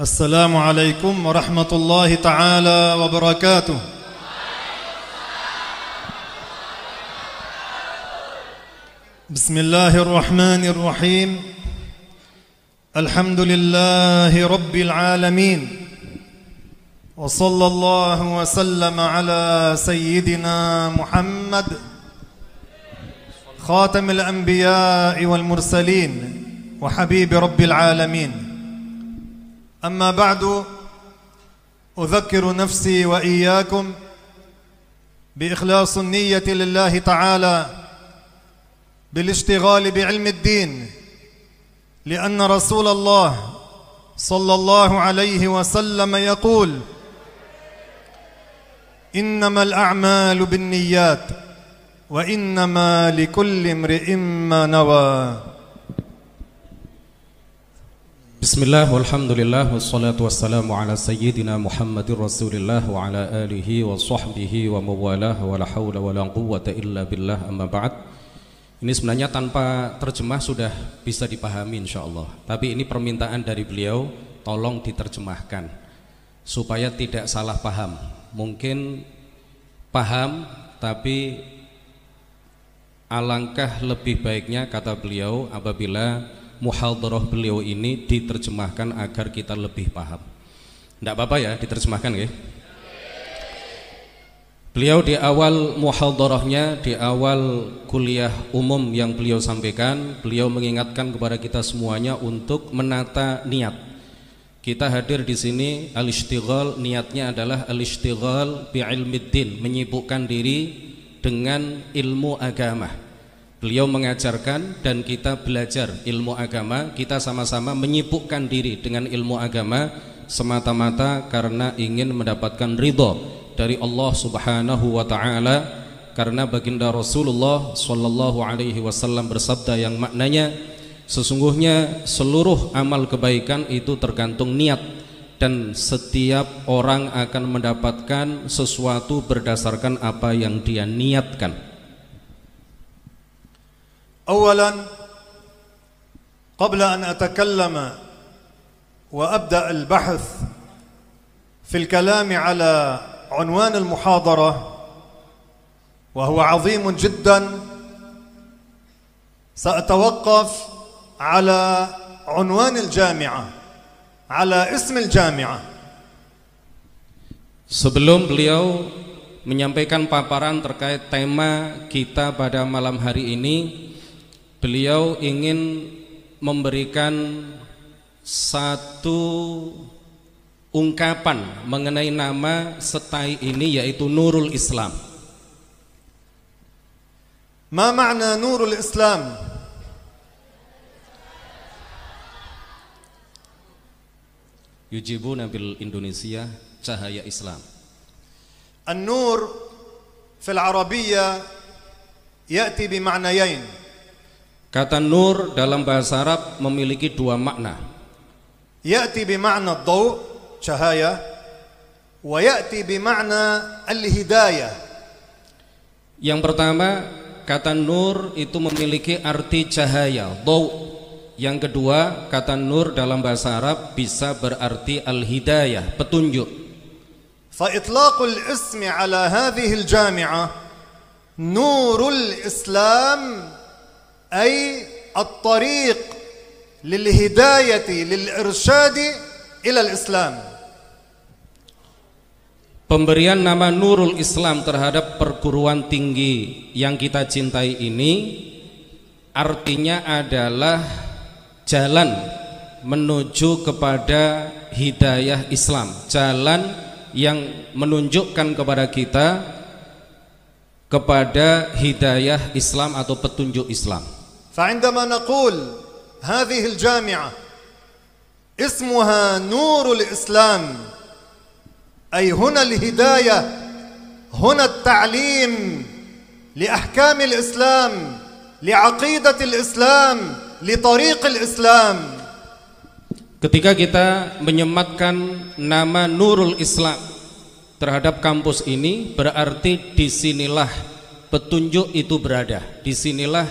السلام عليكم ورحمة الله تعالى وبركاته. بسم الله الرحمن الرحيم. الحمد لله رب العالمين، وصلى الله وسلم على سيدنا محمد خاتم الأنبياء والمرسلين وحبيب رب العالمين. أما بعد، أذكر نفسي وإياكم بإخلاص النية لله تعالى بالاشتغال بعلم الدين، لأن رسول الله صلى الله عليه وسلم يقول: إنما الأعمال بالنيات وإنما لكل امرئ ما نوى. Bismillah, walhamdulillah, wassalatu wassalamu ala sayyidina Muhammadir Rasulillah wa ala alihi wa sahbihi wa mawalah wa la hawla wa la quwwata illa billah, amma ba'd. Ini sebenarnya tanpa terjemah sudah bisa dipahami insyaallah. Tapi ini permintaan dari beliau, tolong diterjemahkan supaya tidak salah paham. Mungkin paham, tapi alangkah lebih baiknya kata beliau apabila muhadharah beliau ini diterjemahkan agar kita lebih paham. Tidak apa-apa ya diterjemahkan ya. Beliau di awal muhadharahnya, di awal kuliah umum yang beliau sampaikan, beliau mengingatkan kepada kita semuanya untuk menata niat. Kita hadir di sini al-ishtighal, niatnya adalah al-ishtighal bi ilmiddin, menyibukkan diri dengan ilmu agama. Beliau mengajarkan dan kita belajar ilmu agama, kita sama-sama menyibukkan diri dengan ilmu agama semata-mata karena ingin mendapatkan ridha dari Allah Subhanahu wa taala, karena baginda Rasulullah sallallahu alaihi wasallam bersabda yang maknanya sesungguhnya seluruh amal kebaikan itu tergantung niat, dan setiap orang akan mendapatkan sesuatu berdasarkan apa yang dia niatkan. أولا، قبل أن أتكلم وأبدأ البحث في الكلام على عنوان المحاضرة وهو عظيم جدا، سأتوقف على عنوان الجامعة، على اسم الجامعة. Sebelum beliau menyampaikan paparan terkait tema kita pada malam hari ini, beliau ingin memberikan satu ungkapan mengenai nama setai ini, yaitu Nurul Islam. ما معنى نور الإسلام؟ Yujibuna bil Indonesia, cahaya Islam. النور في العربية يأتي بمعنيين. Kata nur dalam bahasa Arab memiliki dua makna. يأتي بمعنى الضوء cahaya، ويأتي بمعنى الهداية. Yang pertama, kata nur itu memiliki arti cahaya, dhaw. Yang kedua, kata nur dalam bahasa Arab bisa berarti al-hidayah, petunjuk. فإطلاق الاسم على هذه الجامعة نور الإسلام أي الطريق للهداية للإرشاد إلى الإسلام. Pemberian nama Nurul Islam terhadap perguruan tinggi yang kita cintai ini artinya adalah jalan menuju kepada hidayah Islam, jalan yang menunjukkan kepada kita kepada hidayah Islam atau petunjuk Islam. فعندما نقول هذه الجامعة اسمها نور الإسلام، أي هنا الهداية، هنا التعليم لأحكام الإسلام، لعقيدة الإسلام، لطريق الإسلام. Ketika kita menyematkan nama Nurul Islam terhadap kampus ini, berarti disinilah petunjuk itu berada, disinilah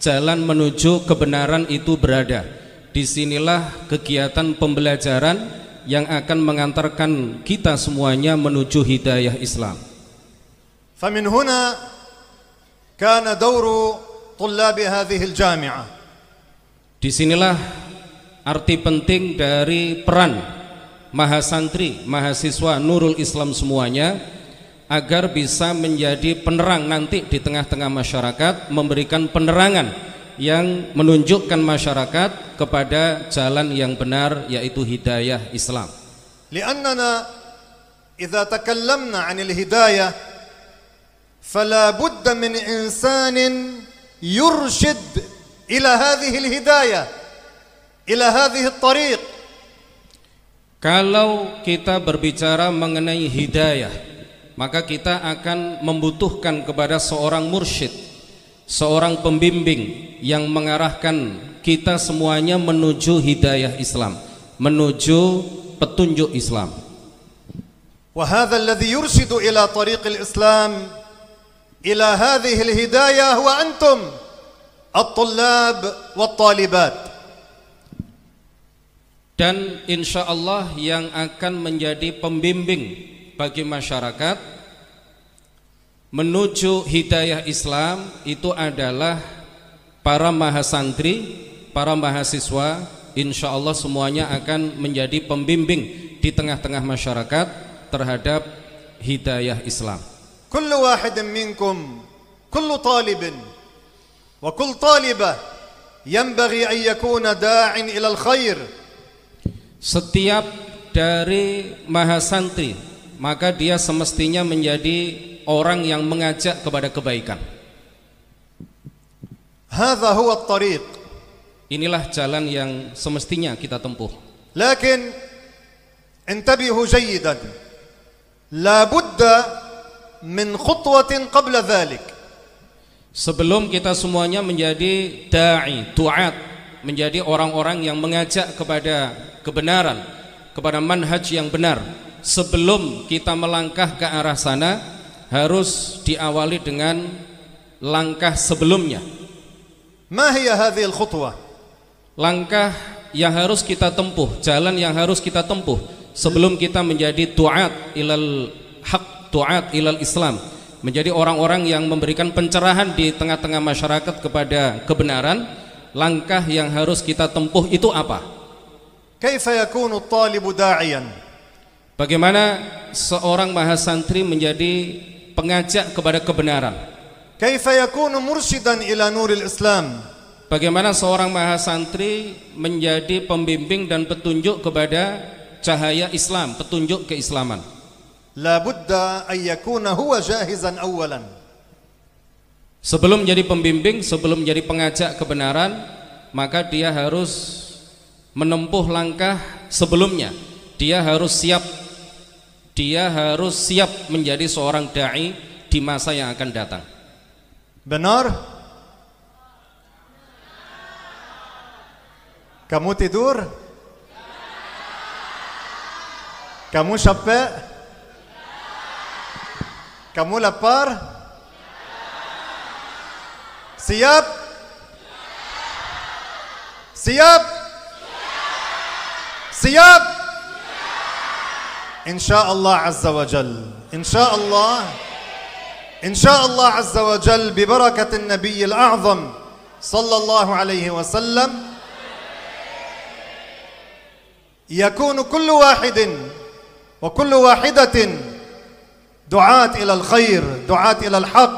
jalan menuju kebenaran itu berada, disinilah kegiatan pembelajaran yang akan mengantarkan kita semuanya menuju hidayah Islam. فمن هنا كان دور طلاب هذه الجامعة. Disinilah arti penting dari peran mahasantri, mahasiswa Nurul Islam semuanya, agar bisa menjadi penerang nanti di tengah-tengah masyarakat, memberikan penerangan yang menunjukkan masyarakat kepada jalan yang benar, yaitu hidayah Islam. لأننا إذا تكلمنا عن الهداية فلا بد من إنسان يرشد إلى هذه الهداية إلى هذه الطريق. Kalau kita berbicara mengenai hidayah, maka kita akan membutuhkan kepada seorang mursyid, seorang pembimbing yang mengarahkan kita semuanya menuju hidayah Islam, menuju petunjuk Islam. وهذا الذي يرشد إلى طريق الإسلام إلى هذه الهداية هو أنتم الطلاب والطالبات. Dan insya Allah yang akan menjadi pembimbing bagi masyarakat menuju hidayah Islam itu adalah para mahasantri, para mahasiswa. Insya Allah semuanya akan menjadi pembimbing di tengah-tengah masyarakat terhadap hidayah Islam. Kullu wahidin minkum, kullu talibin wa kull talibah yanbaghi an yakuna da'in ila al-khair. Setiap dari mahasantri, maka dia semestinya menjadi orang yang mengajak kepada kebaikan. Hadza huwa at-tariq. Inilah jalan yang semestinya kita tempuh. Lakin intabihu jayyidan. La budda min khutwatin qabla dhalik. Sebelum kita semuanya menjadi da'i, du'at, menjadi orang-orang yang mengajak kepada kebenaran, kepada manhaj yang benar, sebelum kita melangkah ke arah sana harus diawali dengan langkah sebelumnya. Ma hiya hadhihi al-khutwah? Langkah yang harus kita tempuh, jalan yang harus kita tempuh sebelum kita menjadi du'at ilal haq, du'at ilal Islam, menjadi orang-orang yang memberikan pencerahan di tengah-tengah masyarakat kepada kebenaran. Langkah yang harus kita tempuh itu apa? Kaifa yakunu at-talibu da'iyan? Bagaimana seorang mahasantri menjadi pengajak kepada kebenaran? Kaifa yakunu mursyidan ila nuril Islam? Bagaimana seorang mahasantri menjadi pembimbing dan petunjuk kepada cahaya Islam, petunjuk keislaman? La budda an yakuna huwa jahizan awwalan. Sebelum jadi pembimbing, sebelum jadi pengajak kebenaran, maka dia harus menempuh langkah sebelumnya. Dia harus siap menjadi seorang da'i di masa yang akan datang. Benar? Kamu tidur? Kamu capek? Kamu lapar? Siap? Siap? Siap? Insyaallah azza wa jal. Insyaallah azza wa jal ببركة النبي الأعظم صلى الله عليه وسلم يكون كل واحد وكل واحدة دعاة إلى الخير، دعاة إلى الحق،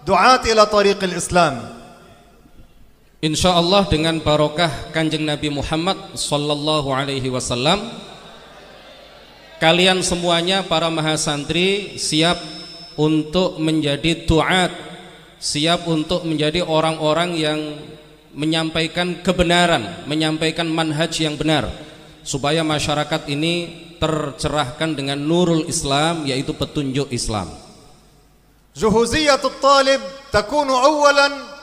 دعاة إلى طريق الإسلام. Insyaallah dengan barokah Kanjeng Nabi Muhammad sallallahu alaihi wasallam, kalian semuanya para mahasantri siap untuk menjadi du'at, siap untuk menjadi orang-orang yang menyampaikan kebenaran, menyampaikan manhaj yang benar, supaya masyarakat ini tercerahkan dengan nurul Islam, yaitu petunjuk Islam. Juhuziyatut talib takunu awalan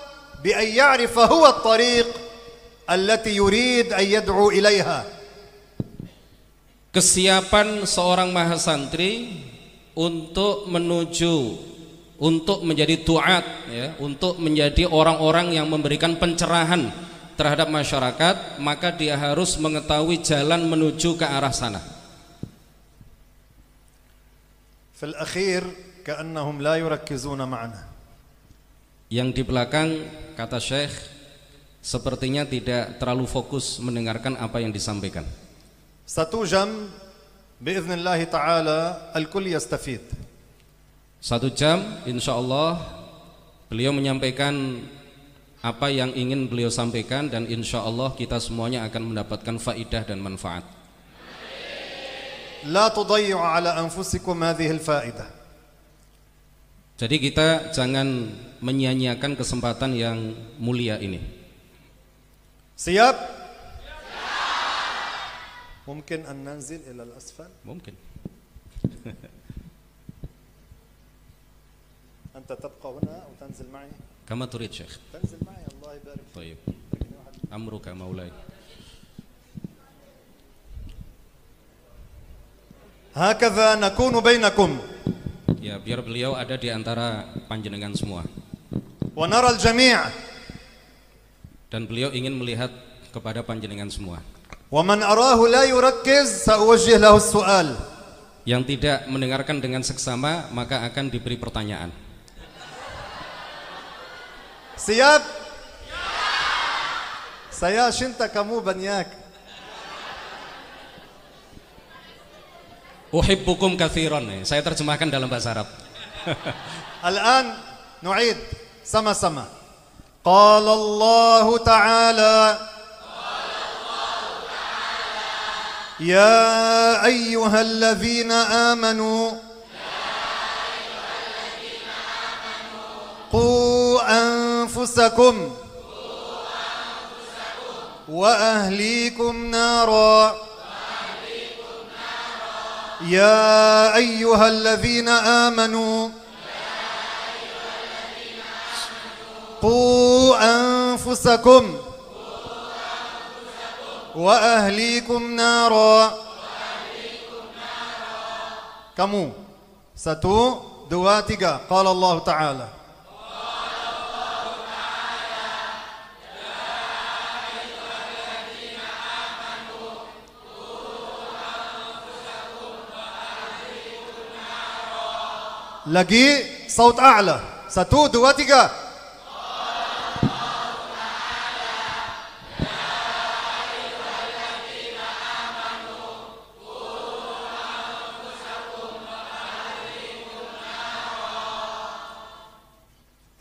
بأن يعرف هو الطريق التي يريد أن يدعو إليها. Kesiapan seorang mahasantri untuk menjadi du'at, ya, untuk menjadi orang-orang yang memberikan pencerahan terhadap masyarakat, maka dia harus mengetahui jalan menuju ke arah sana. في الأخير كأنهم لا يركزون معنا. Yang di belakang, kata Syekh, sepertinya tidak terlalu fokus mendengarkan apa yang disampaikan. ستوجم بإذن الله تعالى الكل يستفيد. 1 jam insya Allah beliau menyampaikan apa yang ingin beliau sampaikan, dan insya Allah kita semuanya akan mendapatkan faidah dan manfaat. لا تضيعوا على أنفسكم هذه الفائدة. Jadi kita jangan menyia-nyiakan kesempatan yang mulia ini. سياب؟ ممكن أن ننزل إلى الأسفل؟ Mungkin. أنت تبقى هنا أو تنزل معي؟ Kama turid Syekh. تنزل معي الله يبارك فيك. Baik. Amruka maulai. هكذا نكون بينكم Ya, biar beliau ada di antara panjenengan semua. ونرى الجميع. Dan beliau ingin melihat kepada panjenengan semua. ومن أراه لا يركز سأوجه له السؤال. Yang tidak mendengarkan dengan seksama maka akan diberi pertanyaan. سياب؟ saya cinta kamu banyak. Uhibbukum katsiran. Saya terjemahkan dalam bahasa Arab. الآن نعيد sama-sama. قال الله تعالى يا أيها الذين آمنوا قوا أنفسكم وأهليكم نارا يا أيها الذين آمنوا قوا أنفسكم وأهليكم نارا. Kamu 1, 2, 3. قال الله تعالى lagi صوت أعلى. 1, 2, 3.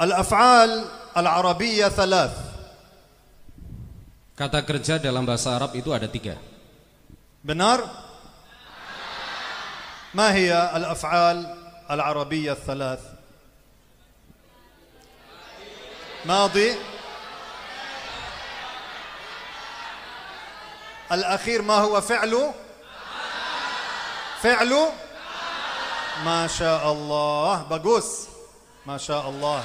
الأفعال العربية 3. Kata kerja dalam bahasa Arab itu ada 3. benar؟ ما هي الأفعال العربية 3؟ ماضي، الأخير ما هو فعله؟ فعله؟ ما شاء الله، bagus، ما شاء الله.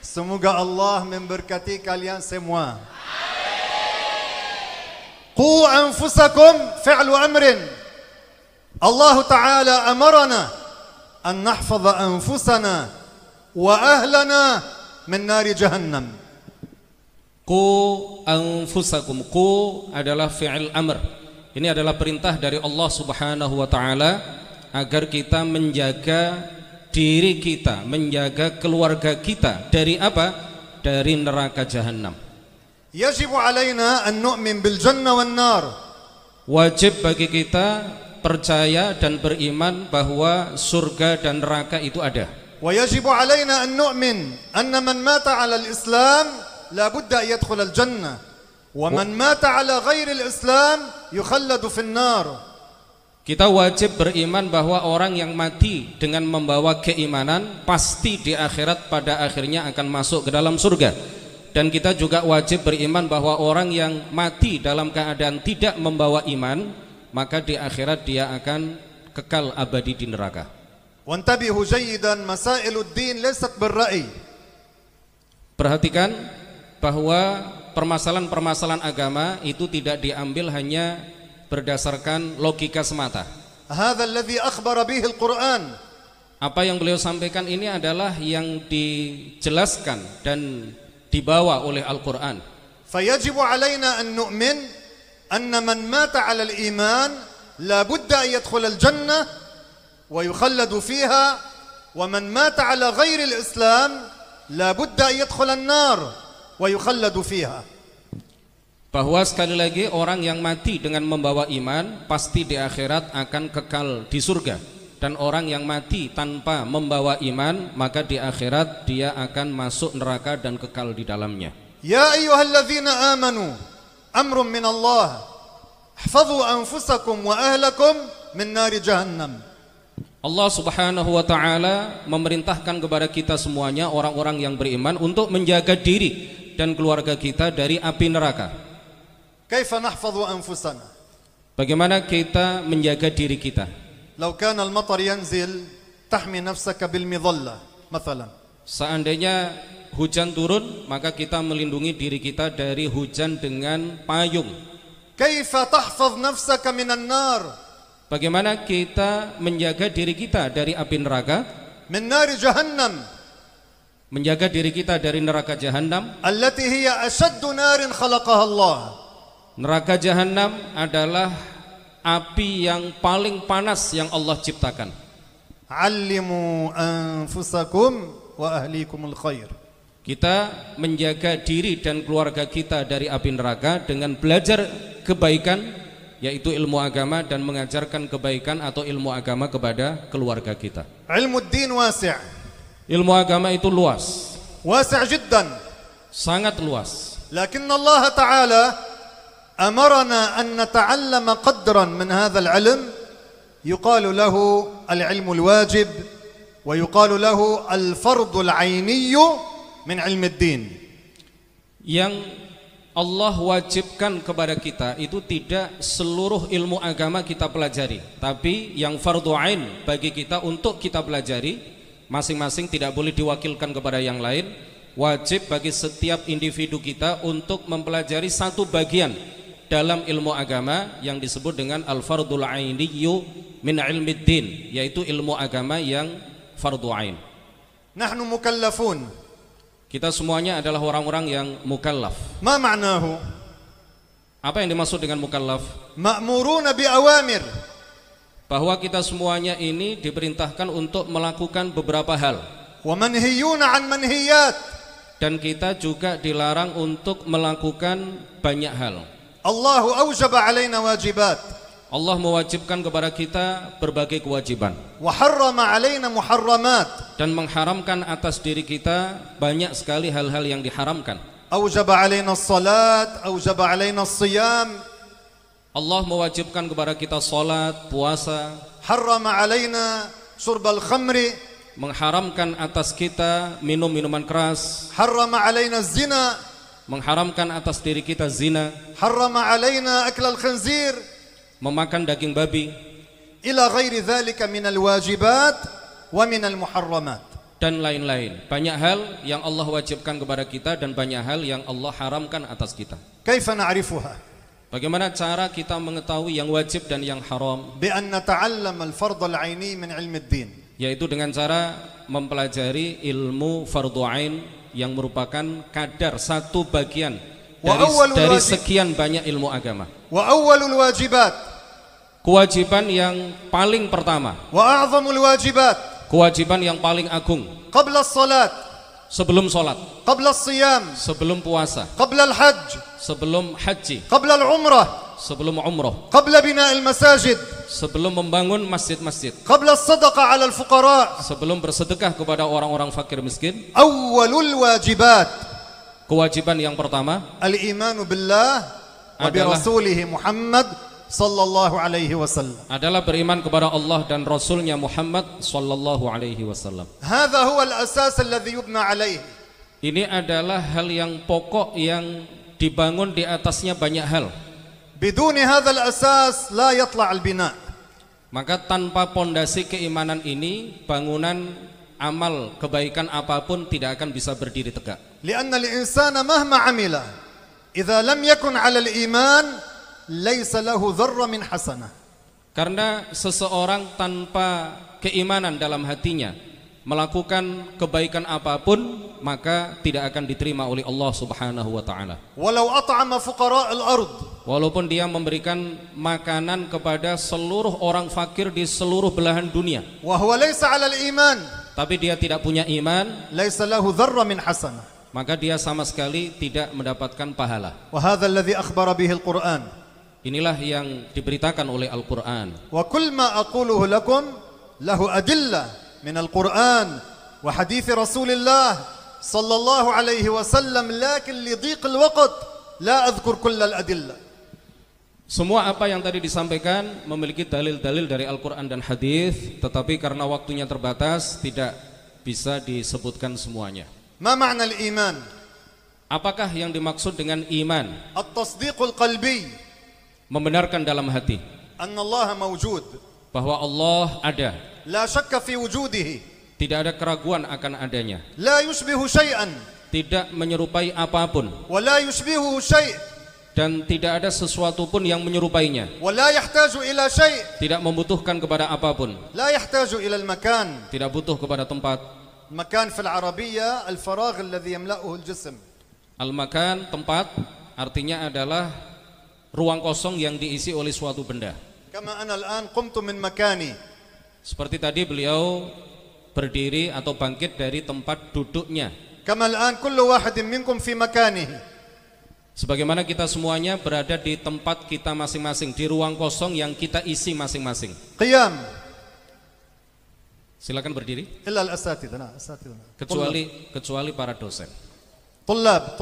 Semoga Allah memberkati kalian semua. قوا أنفسكم فعل أمر. الله تعالى أمرنا أن نحفظ أنفسنا وأهلنا من نار جهنم. Qu anfusakum. Qu adalah fi'il amr. Ini adalah perintah dari Allah Subhanahu wa taala agar kita menjaga diri kita, menjaga keluarga kita dari apa? Dari neraka jahanam. يجب علينا أن نؤمن بالجنة والنار. Wajib bagi kita percaya dan beriman bahwa surga dan neraka itu ada. ويجب علينا أن نؤمن أن من مات على الإسلام لا بد أن يدخل الجنة ومن مات على غير الإسلام يخلد في النار. Kita wajib beriman bahwa orang yang mati dengan membawa keimanan pasti di akhirat pada akhirnya akan masuk ke dalam surga. Dan kita juga wajib beriman bahwa orang yang mati dalam keadaan tidak membawa iman, maka di akhirat dia akan kekal abadi di neraka. وانتبهوا جيدا مسائل الدين ليست بالرأي. Perhatikan bahwa permasalahan-permasalahan agama itu tidak diambil hanya berdasarkan logika semata. هذا الذي أخبر به القرآن. Apa yang beliau sampaikan ini adalah yang dijelaskan dan dibawa oleh Al-Quran. فيجب علينا أن نؤمن أن من مات على الإيمان لا بد أن يدخل الجنة ويخلد فيها ومن مات على غير الإسلام لا بد أن يدخل النار ويخلد فيها. Bahwa sekali lagi orang yang mati dengan membawa iman pasti di akhirat akan kekal di surga, dan orang yang mati tanpa membawa iman maka di akhirat dia akan masuk neraka dan kekal di dalamnya. Ya ayyuhalladzina amanu amrun min Allah ihfadhu anfusakum wa ahlakum min nari jahannam. Allah Subhanahu wa taala memerintahkan kepada kita semuanya orang-orang yang beriman untuk menjaga diri dan keluarga kita dari api neraka. Kaifa nahfadhu anfusana? Bagaimana kita menjaga diri kita? Law kana al-matar yanzil tahmi nafsaka bil midhalla mathalan. Seandainya hujan turun, maka kita melindungi diri kita dari hujan dengan payung. Kaifa tahfadh nafsaka minan nar? Bagaimana kita menjaga diri kita dari api neraka? Min nari jahannam. Menjaga diri kita dari neraka jahanam. Allati hiya ashaddu narin khalaqaha Allah. Neraka jahanam adalah api yang paling panas yang Allah ciptakan. Allimu anfusakum wa ahlikumul khair. Kita menjaga diri dan keluarga kita dari api neraka dengan belajar kebaikan, yaitu ilmu agama, dan mengajarkan kebaikan atau ilmu agama kepada keluarga kita. Ilmu ad-din wasi'. Ilmu agama itu luas. Wasi' jiddan. Sangat luas. Lakin Allah Ta'ala أمرنا أن نتعلم قدرا من هذا العلم يقال له العلم الواجب ويقال له الفرض العيني من علم الدين. Yang Allah wajibkan kepada kita itu tidak seluruh ilmu agama kita pelajari, tapi yang fardhu ain bagi kita untuk kita pelajari, masing-masing tidak boleh diwakilkan kepada yang lain. Wajib bagi setiap individu kita untuk mempelajari satu bagian dalam ilmu agama yang disebut dengan al-fardul ainiyyu min ilmiddin, yaitu ilmu agama yang fardhu ain. Nahnu mukallafun. Kita semuanya adalah orang-orang yang mukallaf. Ma ma'nahu? Apa yang dimaksud dengan mukallaf? Ma'muruna bi awamir. Bahwa kita semuanya ini diperintahkan untuk melakukan beberapa hal. Wa manhiyuna an manhiyat. Dan kita juga dilarang untuk melakukan banyak hal. Allahu awjaba alaina wajibat. Allah mewajibkan kepada kita berbagai kewajiban. Wa harrama alaina muharramat. Dan mengharamkan atas diri kita banyak sekali hal-hal yang diharamkan. Awjaba alaina as-salat, awjaba alaina as-siyam. Allah mewajibkan kepada kita salat, puasa. Harrama alaina syurbal khamri. Mengharamkan atas kita minum minuman keras. Harrama alaina az-zina. Mengharamkan atas diri kita zina. Harrama alaina akla al-khinzir. Memakan daging babi. Ila ghairi dhalika minal wajibat wa minal muharramat. Dan lain-lain. Banyak hal yang Allah wajibkan kepada kita dan banyak hal yang Allah haramkan atas kita. Kaifa na'rifuha? Bagaimana cara kita mengetahui yang wajib dan yang haram? Bi an nata'allam al-fardh al-'aini min 'ilm ad-din. Yaitu dengan cara mempelajari ilmu fardhu ain yang merupakan kadar satu bagian dari sekian banyak ilmu agama. Wa awwalul wajibat. Kewajiban yang paling pertama. Wa a'zamul wajibat. Kewajiban yang paling agung. Qabla as-salat. Sebelum salat. Qabla as-siyam. Sebelum puasa. Qabla al-hajj. Sebelum haji. Qabla al-umrah. Sebelum umrah. Qabla bina'il masajid. Sebelum membangun masjid-masjid. Qabla as-sadaqah 'ala al-fuqara. Sebelum bersedekah kepada orang-orang fakir miskin. Awwalul wajibat. Kewajiban yang pertama, al-imanu billah wa bi rasulih Muhammad sallallahu alaihi wasallam. Adalah beriman kepada Allah dan Rasulnya Muhammad sallallahu alaihi wasallam. Hadha huwa al-asas alladhi yubna alaihi. Ini adalah hal yang pokok yang dibangun di atasnya banyak hal. Biduni hadha al-asas la yatla' al-bina. Maka tanpa pondasi keimanan ini, bangunan amal kebaikan apapun tidak akan bisa berdiri tegak. Lianna al-insana mahma 'amila idza lam yakun 'ala al-iman laysa lahu dharra min hasanah. Karena seseorang tanpa keimanan dalam hatinya melakukan kebaikan apapun, maka tidak akan diterima oleh Allah Subhanahu wa taala. Walau at'ama fuqara' al-ard. walaupun dia memberikan makanan kepada seluruh orang fakir di seluruh belahan dunia, وهو ليس على الإيمان tapi dia tidak punya iman, ليس له ذرة من حسنة maka dia sama sekali tidak mendapatkan pahala. وهذا الذي أخبر به القرآن. Inilah yang diberitakan oleh Al-Quran. وكل ما أقوله لكم له أدلة من القرآن وحديث رسول الله صلى الله عليه وسلم لكن لضيق الوقت لا أذكر كل الأدلة. Semua apa yang tadi disampaikan memiliki dalil-dalil dari Al-Quran dan hadis, tetapi karena waktunya terbatas tidak bisa disebutkan semuanya. ما معنى الإيمان؟ Apakah yang dimaksud dengan iman? التصديق القلبي Membenarkan dalam hati أن الله موجود bahwa Allah ada, لا شك في وجوده tidak ada keraguan akan adanya, لا يشبه شيئا tidak menyerupai apapun, ولا يشبهه شيء dan tidak ada sesuatu pun yang menyerupainya, ولا يحتاج إلى شيء tidak membutuhkan kepada apapun, لا يحتاج إلى المكان. tidak butuh kepada tempat. المكان في العربية الفراغ الذي يملأه الجسم. Al-makan, tempat, artinya adalah ruang kosong yang diisi oleh suatu benda. كما أنا الآن قمت من مكاني. Seperti tadi beliau berdiri atau bangkit dari tempat duduknya. كما الآن كل واحد منكم في مكانه. Sebagaimana kita semuanya berada di tempat kita masing-masing, di ruang kosong yang kita isi masing-masing. قيام. Silakan berdiri. إلا الأساتذة. أساتذة. Kecuali para dosen, طلاب.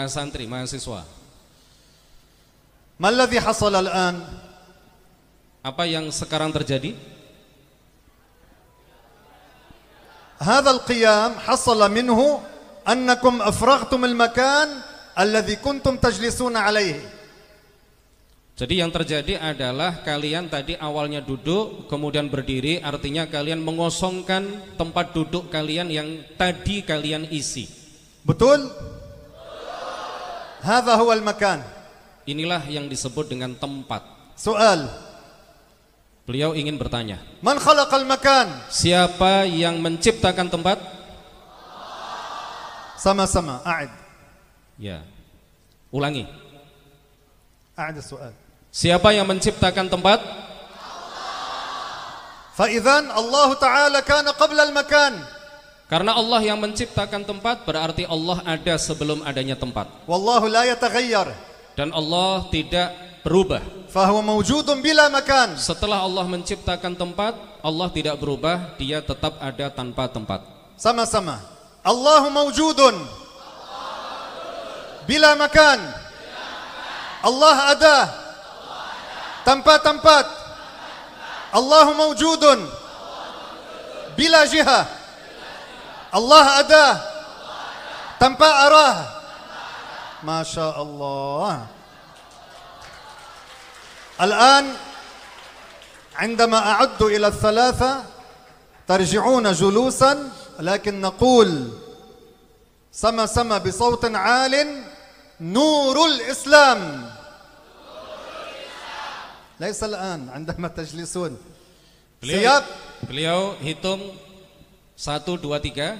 santri, mahasiswa. ما الذي حصل الآن؟ Apa yang sekarang terjadi? هذا القيام حصل منه أنكم أفرغتم المكان الذي كنتم تجلسون عليه. Jadi yang terjadi adalah kalian tadi awalnya duduk, kemudian berdiri, artinya kalian mengosongkan tempat duduk kalian yang tadi kalian isi. Betul? هذا هو المكان. Inilah yang disebut dengan tempat. سؤال. Beliau ingin bertanya, من خلق المكان؟ siapa yang menciptakan tempat? sama-sama. أعد. Ya. Ulangi. أعد السؤال. Siapa yang menciptakan tempat? فإذن الله تعالى كان قبل المكان. Karena Allah yang menciptakan tempat, berarti Allah ada sebelum adanya tempat. والله لا يتغير. Dan Allah tidak berubah. فهو موجود بلا مكان. Setelah Allah menciptakan tempat, Allah tidak berubah, dia tetap ada tanpa tempat. sama-sama. الله موجود بلا مكان. الله ada tanpa tempat. الله موجود بلا جهة. الله ada tanpa arah. ما شاء الله. الآن عندما أعد إلى الثلاثة ترجعون جلوسا، لكن نقول سما بصوت عال: نور الإسلام. ليس الآن عندما تجلسون. siap. Beliau hitung 1, 2, 3.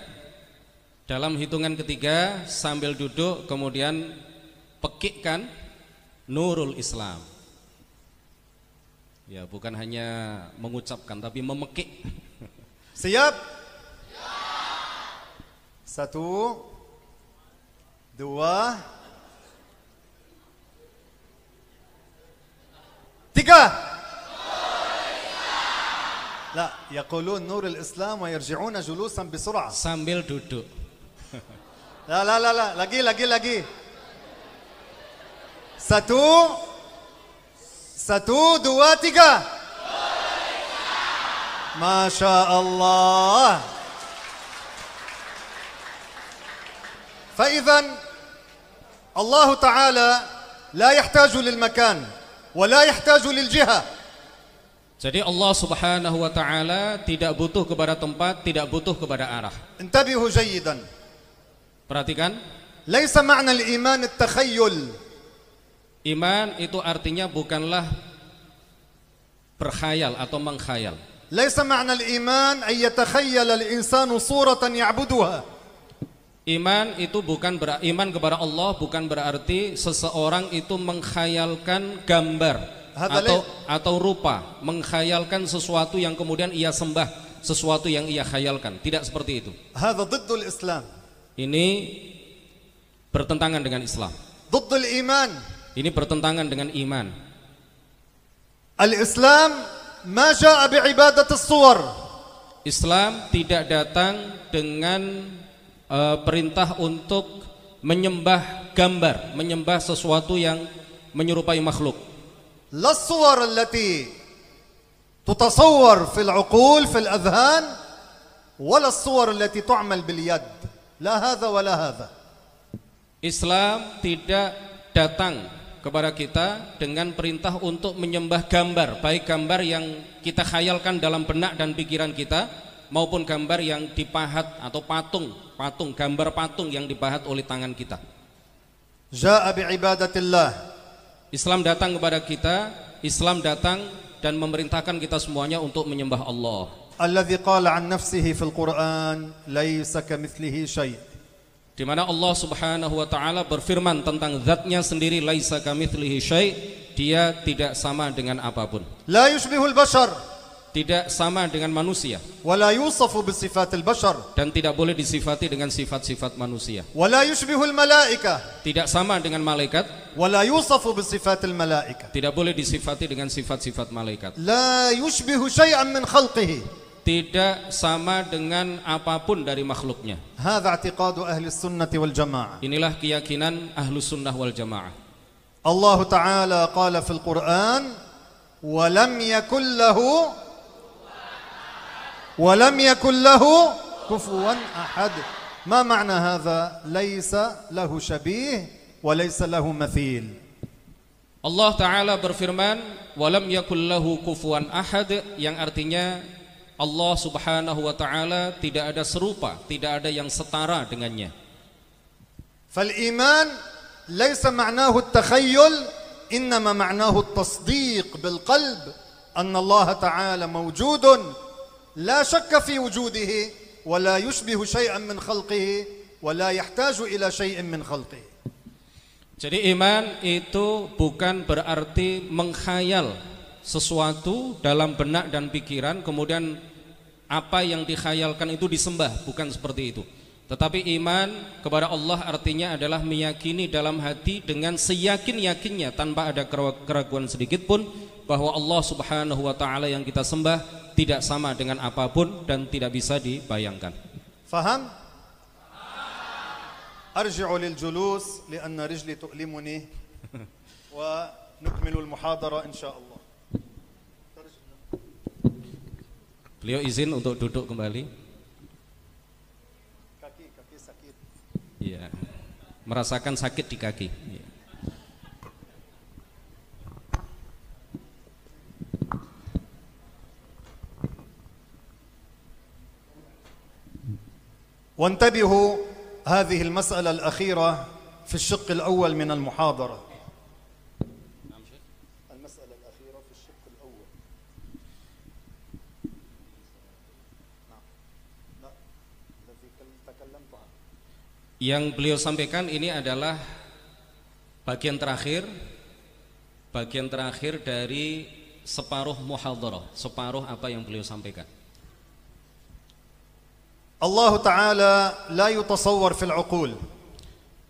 Dalam hitungan ketiga sambil duduk kemudian pekikkan Nurul Islam. Ya, bukan hanya mengucapkan tapi memekik. siap. 1, 2, 3. لا يقولون نور الإسلام ويرجعون جلوسا بسرعة. Sambil duduk. لا lagi 1, 2, 3. ما شاء الله. فإذا الله تعالى لا يحتاج للمكان ولا يحتاج للجهة. Jadi Allah Subhanahu wa taala tidak butuh kepada tempat, tidak butuh kepada arah. انتبهوا جيدا. Perhatikan, ليس معنى الإيمان التخيل. iman itu artinya bukanlah berkhayal atau mengkhayal. ليس معنى الإيمان أن يتخيل الإنسان صورة يعبدها. Iman itu iman kepada Allah bukan berarti seseorang itu menghayalkan gambar atau rupa, menghayalkan sesuatu yang kemudian ia sembah, sesuatu yang ia khayalkan. Tidak seperti itu. هذا ضد الإسلام. Ini bertentangan dengan Islam. ضد الإيمان. Ini bertentangan dengan iman. الإسلام ما جاء بعبادة الصور. Islam tidak datang dengan perintah untuk menyembah gambar, menyembah sesuatu yang menyerupai makhluk. لا الصور التي تتصور في العقول في الأذهان ولا الصور التي تعمل باليد. لا هذا ولا هذا. Islam tidak datang kepada kita dengan perintah untuk menyembah gambar, baik gambar yang kita khayalkan dalam benak dan pikiran kita maupun gambar yang dipahat atau patung, gambar patung yang dipahat oleh tangan kita. Jaa bi'ibadatillah. Islam datang kepada kita, Islam datang dan memerintahkan kita semuanya untuk menyembah Allah. Alladzi qala an nafsihi fil Qur'an laisa kamitslihi syai'. Di mana Allah Subhanahu wa taala berfirman tentang zatnya sendiri, laisa kamitslihi syai', dia tidak sama dengan apapun. La yushbihul bashar. Tidak sama dengan manusia. Wala yusafu bisifatil bashar. Dan tidak boleh disifati dengan sifat-sifat manusia. Wala yushbihul malaika. Tidak sama dengan malaikat. Wala yusafu bisifatil malaika. Tidak boleh disifati dengan sifat-sifat malaikat. La yushbihu syai'an min khalqihi. Tidak sama dengan apapun dari makhluknya. Hadza i'tiqadu ahli sunnati wal jamaah. Inilah keyakinan Ahlus Sunnah wal Jamaah. Allah Ta'ala qala fil Qur'an wa lam yakul lahu kufuwan ahad. Ma ma'na hadza? Laisa lahu syabih wa laisa lahu mathil. Allah Ta'ala berfirman wa lam yakul lahu kufuwan ahad, yang artinya Allah Subhanahu wa taala tidak ada serupa, tidak ada yang setara dengannya. Fal iman laysa ma'nahu at-takhayyul, innama ma'nahu at-tasdiq bil qalb anna Allah ta'ala mawjudun la shakka fi wujudihi wa la yushbihu shay'an min khalqihi wa la yahtaju ila shay'in min khalqihi. Jadi iman itu bukan berarti menghayal sesuatu dalam benak dan pikiran kemudian apa yang dikhayalkan itu disembah, bukan seperti itu. Tetapi iman kepada Allah artinya adalah meyakini dalam hati dengan seyakin-yakinnya tanpa ada keraguan sedikit pun bahwa Allah Subhanahu wa taala yang kita sembah tidak sama dengan apapun dan tidak bisa dibayangkan. Faham? Arji'u lil julus li'anna rijli tu'limuni wa nukmilu al-muhadara insyaallah. Beliau izin untuk duduk kembali. Kaki sakit. Iya. Merasakan sakit di kaki. Ya. وانتبهوا هذه المسألة الأخيرة في الشق الأول من المحاضرة. Yang beliau sampaikan ini adalah bagian terakhir dari separuh muhadharah, separuh apa yang beliau sampaikan. Allah Ta'ala la yutasawwar fil uqul.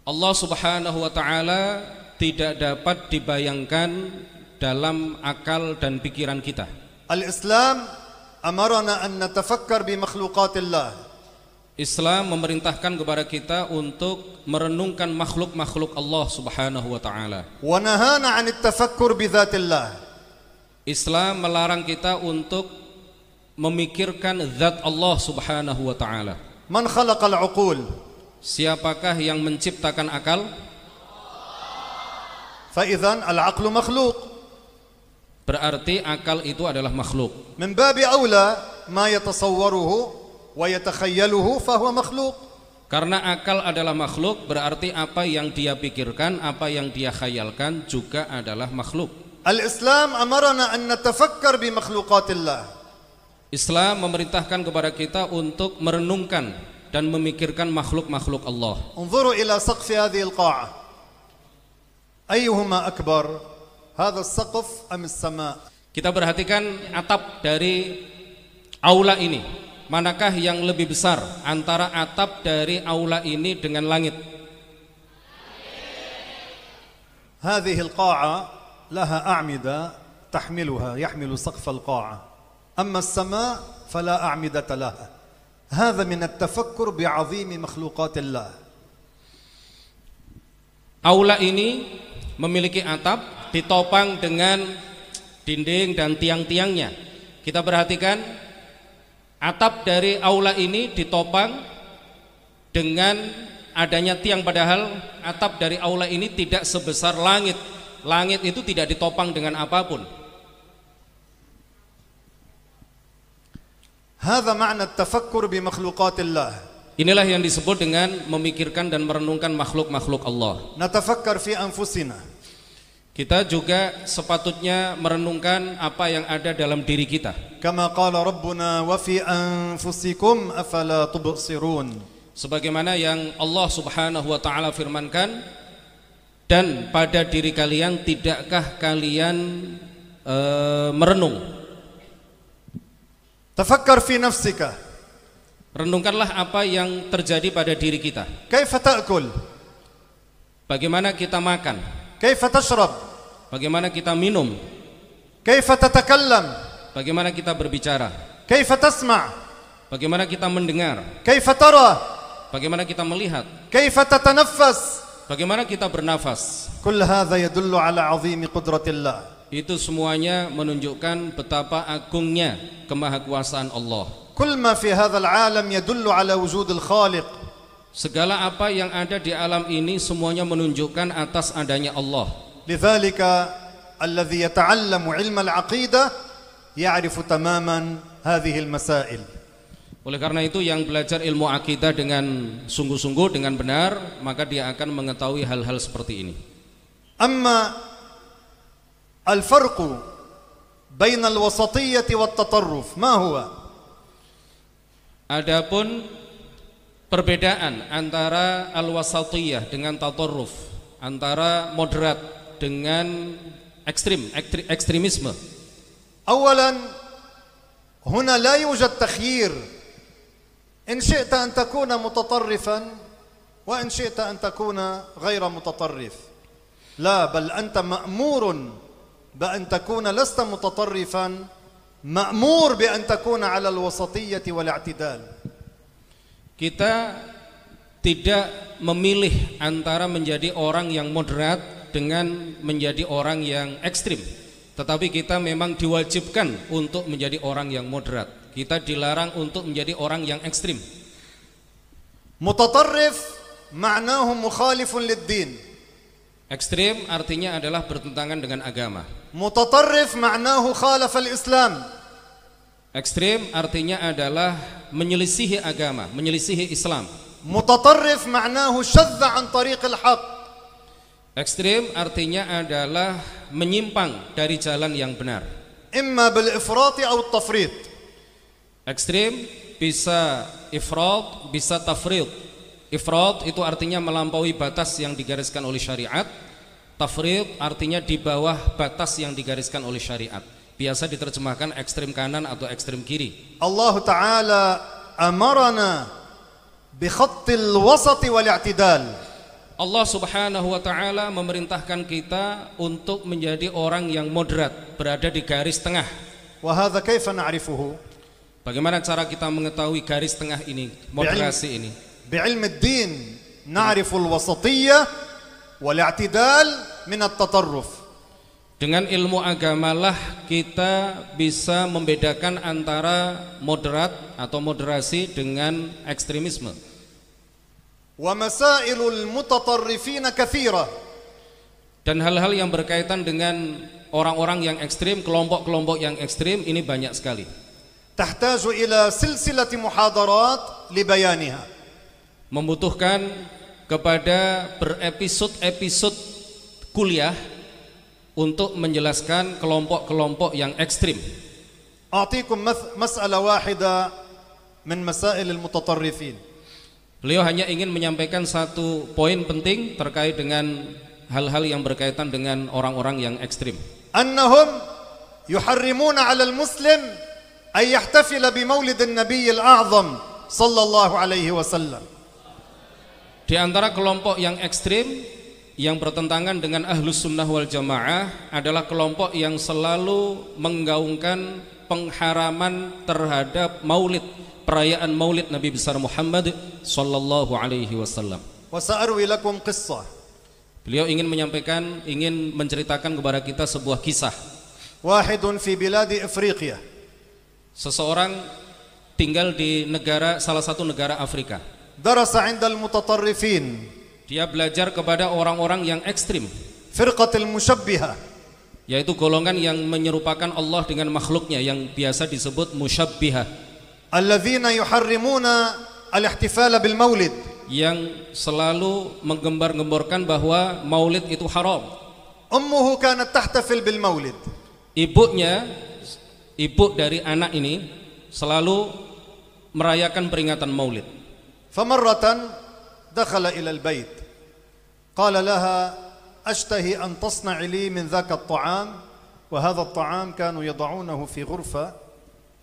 Allah Subhanahu wa taala tidak dapat dibayangkan dalam akal dan pikiran kita. Al-Islam amarana an natafakkar bi makhluqatillah. Islam memerintahkan kepada kita untuk merenungkan makhluk-makhluk Allah Subhanahu wa taala. Wa nahana 'an at-tafakkur bi dzatillah. Islam melarang kita untuk memikirkan zat Allah Subhanahu wa taala. Man khalaqal 'uqul? Siapakah yang menciptakan akal? Fa idzan al-'aqlu makhluq. Berarti akal itu adalah makhluk. Min babi aula ma yatasawwaruhu wa yatakhayyaluhu fa huwa makhluq. Karena akal adalah makhluk, berarti apa yang dia pikirkan, apa yang dia khayalkan juga adalah makhluk. Al-Islam amarana an natafakkar bi makhluqatillah. Islam memerintahkan kepada kita untuk merenungkan dan memikirkan makhluk-makhluk Allah. انظروا إلى سقف هذه القاعة أيهما أكبر هذا السقف أم السماء. Kita perhatikan atap dari aula ini. Manakah yang lebih besar antara atap dari aula ini dengan langit? هذه القاعة لها أعمدة يحمل سقف القاعة أما السماء فلا أعمدة لها هذا من التفكر بعظيم مخلوقات الله. Aula ini memiliki atap ditopang dengan dinding dan tiang-tiangnya. Kita perhatikan atap dari aula ini ditopang dengan adanya tiang, padahal atap dari aula ini tidak sebesar langit. Langit itu tidak ditopang dengan apapun. هذا معنى التفكر بمخلوقات الله. Inilah yang disebut dengan memikirkan dan merenungkan makhluk-makhluk Allah. نتفكر في أنفسنا. Kita juga sepatutnya merenungkan apa yang ada dalam diri kita. كما قال ربنا وفي أنفسكم أفلا تبصرون. Sebagaimana yang Allah Subhanahu wa taala firmankan, dan pada diri kalian tidakkah kalian merenung? تفكر في نفسك. Renungkanlah apa yang terjadi pada diri kita. كيف تأكل؟ Bagaimana kita makan? كيف تشرب؟ Bagaimana kita minum? كيف تتكلم؟ Bagaimana kita berbicara? كيف تسمع؟ Bagaimana kita mendengar? كيف ترى؟ Bagaimana kita melihat? كيف تتنفس؟ Bagaimana kita bernafas? كل هذا يدل على عظيم قدرة الله. Itu semuanya menunjukkan betapa agungnya kemahakuasaan Allah. كل ما في هذا العالم يدل على وجود الخالق. Segala apa yang ada di alam ini semuanya menunjukkan atas adanya Allah. لذلك الذي يتعلم علم العقيدة يعرف تماما هذه المسائل. Oleh karena itu yang belajar ilmu akidah dengan sungguh-sungguh, dengan benar, maka dia akan mengetahui hal-hal seperti ini. أما الفرق بين الوسطية والتطرف ما هو؟ Adapun perbedaan antara al-wasatiyah dengan tatarruf, antara moderat dengan ekstremisme. أولا هنا لا يوجد تخيير، إن شئت أن تكون متطرفا وإن شئت أن تكون غير متطرف. لا، بل أنت مأمور بأن تكون لست متطرفا، مأمور بأن تكون على الوسطية والاعتدال. Kita tidak memilih antara menjadi orang yang moderat dengan menjadi orang yang ekstrim, tetapi kita memang diwajibkan untuk menjadi orang yang moderat. Kita dilarang untuk menjadi orang yang ekstrim. متطرف معناه مخالف للدين. Ekstrim artinya adalah bertentangan dengan agama. متطرف معناه خالف الإسلام. Ekstrim artinya adalah menyelisihi agama, menyelisihi Islam. متطرف معناه شذ عن طريق الحق. Ekstrim artinya adalah menyimpang dari jalan yang benar. إما بالإفراط أو التفريط. Ekstrim bisa ifrat, bisa tafrid. Ifrat itu artinya melampaui batas yang digariskan oleh syariat. Tafrid artinya di bawah batas yang digariskan oleh syariat. Biasa diterjemahkan ekstrim kanan atau ekstrim kiri. Allah Ta'ala amarana bikhattil wasati wal i'tidal. Allah Subhanahu wa taala memerintahkan kita untuk menjadi orang yang moderat, berada di garis tengah. Wa hadha kaifa na'rifuhu? Bagaimana cara kita mengetahui garis tengah ini, moderasi ini? بعلم الدين نعرف الوسطية والاعتدال من التطرف. Dengan ilmu agamalah kita bisa membedakan antara moderat atau moderasi dengan ekstremisme. ومسائل المتطرفين كثيرة. Dan hal-hal yang berkaitan dengan orang-orang yang ekstrim, kelompok-kelompok yang ekstrim ini banyak sekali. تحتاج إلى سلسلة محاضرات لبيانها. Membutuhkan kepada berepisode-episode kuliah untuk menjelaskan kelompok-kelompok yang ekstrim. أعطيكم مسألة واحدة من مسائل المتطرفين. Beliau hanya ingin menyampaikan satu poin penting terkait dengan hal-hal yang berkaitan dengan orang-orang yang ekstrim. أنهم يحرمون على المسلم أن يحتفل بمولد النبي الأعظم صلى الله عليه وسلم. Di antara kelompok yang ekstrim yang bertentangan dengan Ahlus Sunnah wal Jamaah adalah kelompok yang selalu menggaungkan pengharaman terhadap maulid, perayaan maulid Nabi besar Muhammad sallallahu alaihi wasallam. وسأروي لكم قصة. Beliau ingin menyampaikan, ingin menceritakan kepada kita sebuah kisah. واحد في بلاد إفريقيا. Seseorang tinggal di salah satu negara Afrika. درس عند المتطرفين. Dia belajar kepada orang-orang yang ekstrim. فرقة المشبهة. Yaitu golongan yang menyerupakan Allah dengan makhluknya yang biasa disebut musyabbihah. الذين يحرمون الاحتفال بالمولد. Yang selalu menggembar-gemborkan bahwa maulid itu haram. أمه كانت تحتفل بالمولد. Ibu dari anak ini selalu merayakan peringatan maulid. فمرة دخل إلى البيت قال لها أشتهي أن تصنع لي من ذاك الطعام وهذا الطعام كانوا يضعونه في غرفة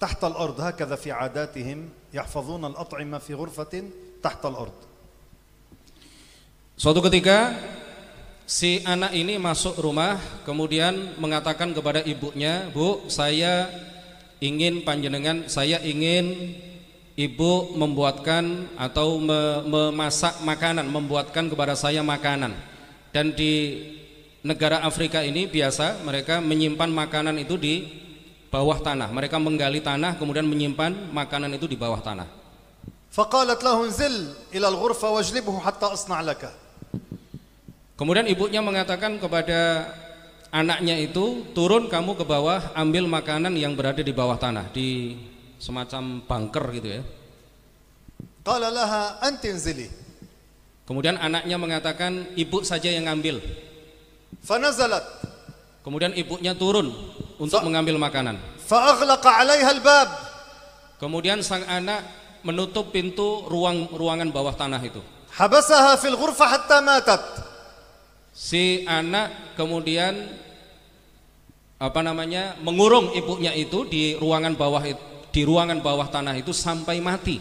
تحت الأرض هكذا في عاداتهم يحفظون الأطعمة في غرفة تحت الأرض. Suatu ketika si anak ini masuk rumah kemudian mengatakan kepada ibunya, "Bu, saya ingin ibu membuatkan atau memasak makanan, membuatkan kepada saya makanan." Dan di negara Afrika ini biasa mereka menyimpan makanan itu di bawah tanah. Mereka menggali tanah kemudian menyimpan makanan itu di bawah tanah. فقالت له انزل إلى الغرفة واجلبه حتى أصنع لك. Kemudian ibunya mengatakan kepada anaknya itu, turun kamu ke bawah, ambil makanan yang berada di bawah tanah, di semacam bunker gitu ya. قال لها أنت انزلي. Kemudian anaknya mengatakan, ibu saja yang ngambil. فنزلت. Kemudian ibunya turun untuk mengambil makanan. فأغلق عليها الباب. Kemudian sang anak menutup pintu ruangan bawah tanah itu. حبسها في الغرفة حتى ماتت. Si anak kemudian mengurung ibunya itu di ruangan bawah tanah itu sampai mati.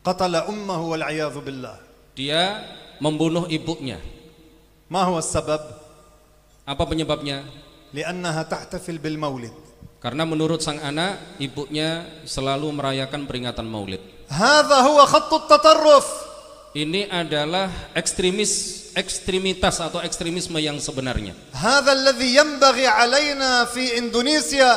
قتل أمه والعياذ بالله. Dia membunuh ibunya. ما هو السبب؟ Apa penyebabnya? لأنها تحتفل بالمولد. Karena menurut sang anak, ibunya selalu merayakan peringatan maulid. هذا هو خط التطرف. Ini adalah ekstremitas atau ekstremisme yang sebenarnya. هذا الذي ينبغي علينا في إندونيسيا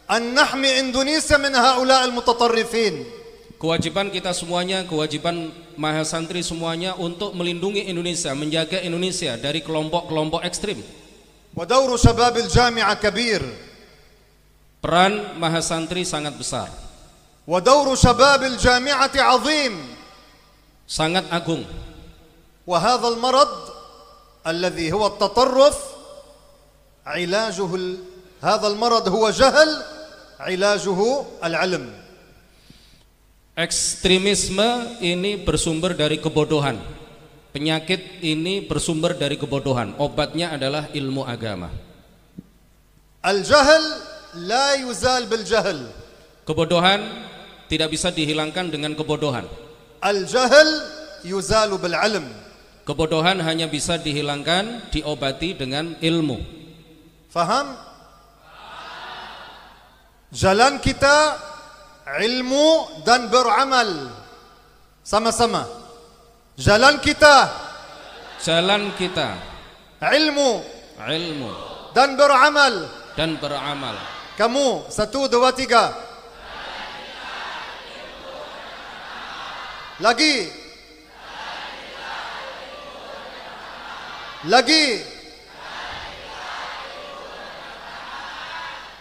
أن نحمي إندونيسيا من هؤلاء المتطرفين. Kewajiban kita semuanya, kewajiban mahasantri semuanya untuk melindungi Indonesia, menjaga Indonesia dari kelompok-kelompok ekstrim. ودور شباب الجامعة كبير. Peran mahasantri sangat besar. ودور شباب الجامعة عظيم. Sangat agung. وهذا المرض الذي هو التطرف علاجه هذا المرض هو جهل علاجه العلم. Ekstremisme ini bersumber dari kebodohan. Penyakit ini bersumber dari kebodohan. Obatnya adalah ilmu agama. الجهل لا يزال بالجهل. Kebodohan tidak bisa dihilangkan dengan kebodohan. الجهل يزال بالعلم. Kebodohan hanya bisa dihilangkan, diobati dengan ilmu. Faham? Jalan kita ilmu dan beramal sama-sama. Jalan kita ilmu dan beramal. Kamu 1, 2, 3. Lagi.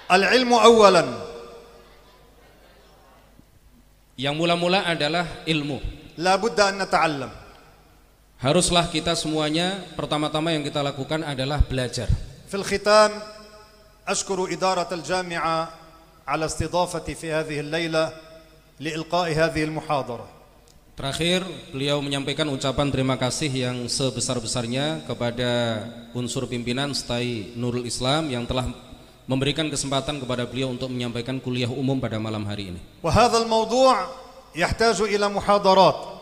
Al-ilmu awalan. Yang mula-mula adalah ilmu. La budda an nata'allam. Haruslah kita semuanya pertama-tama yang kita lakukan adalah belajar. Fil khitam ashkuru idarat al-jami'ah ala istidafati fi hadhihi al-laila liilqa'i hadhihi al-muhadara. Terakhir, beliau menyampaikan ucapan terima kasih yang sebesar-besarnya kepada unsur pimpinan STAI Nurul Islam yang telah memberikan kesempatan kepada beliau untuk menyampaikan kuliah umum pada malam hari ini. وهذا الموضوع يحتاج إلى محاضرات.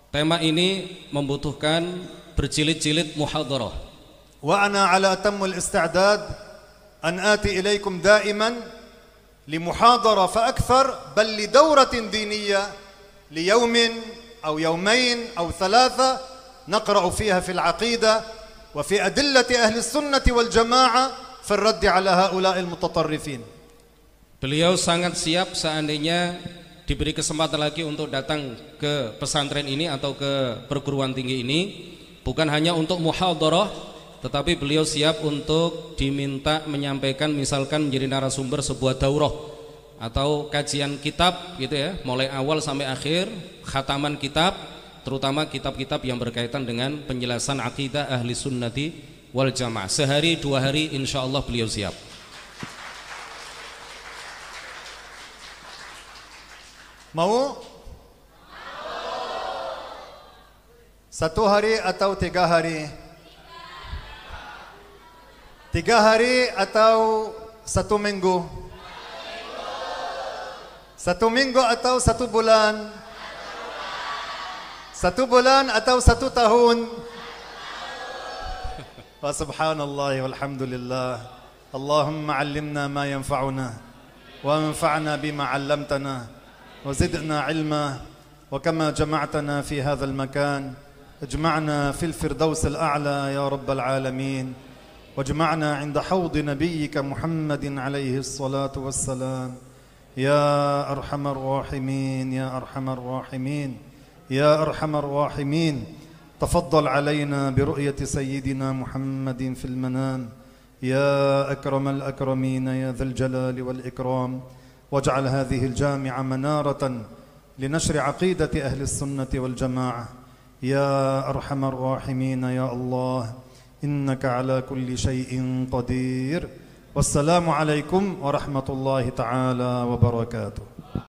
Tema ini membutuhkan berjilid-jilid muhadarah. وأنا على أتم الاستعداد أن آتي إليكم دائما لمحاضرة فأكثر بل لدورة دينية ليوم أو يومين أو ثلاثة نقرأ فيها في العقيدة وفي أدلة أهل السنة والجماعة في الرد على هؤلاء المتطرفين. Beliau sangat siap seandainya diberi kesempatan lagi untuk datang ke pesantren ini atau ke perguruan tinggi ini, bukan hanya untuk muhadarah, tetapi beliau siap untuk diminta menyampaikan misalkan menjadi narasumber sebuah daurah atau kajian kitab gitu ya, mulai awal sampai akhir, khataman kitab, terutama kitab-kitab yang berkaitan dengan penjelasan akidah ahli sunnati wal jamaah. Sehari 2 hari insya Allah beliau siap. Mau? 1 hari atau 3 hari? 3 hari atau 1 minggu? 1 minggu atau 1 bulan? 1 bulan atau 1 tahun? Wa subhanallah walhamdulillah. Allahumma 'allimna ma yanfa'una wa anfa'na bima 'allamtana wa zidna 'ilma wa kama jama'tana fi hadzal makan اجمعنا في الفردوس الأعلى يا رب العالمين واجمعنا عند حوض نبيك محمد عليه الصلاة والسلام يا أرحم الراحمين يا أرحم الراحمين يا أرحم الراحمين. تفضل علينا برؤية سيدنا محمد في المنام يا أكرم الأكرمين يا ذا الجلال والإكرام. واجعل هذه الجامعة منارة لنشر عقيدة أهل السنة والجماعة يا أرحم الراحمين يا الله إنك على كل شيء قدير. والسلام عليكم ورحمة الله تعالى وبركاته.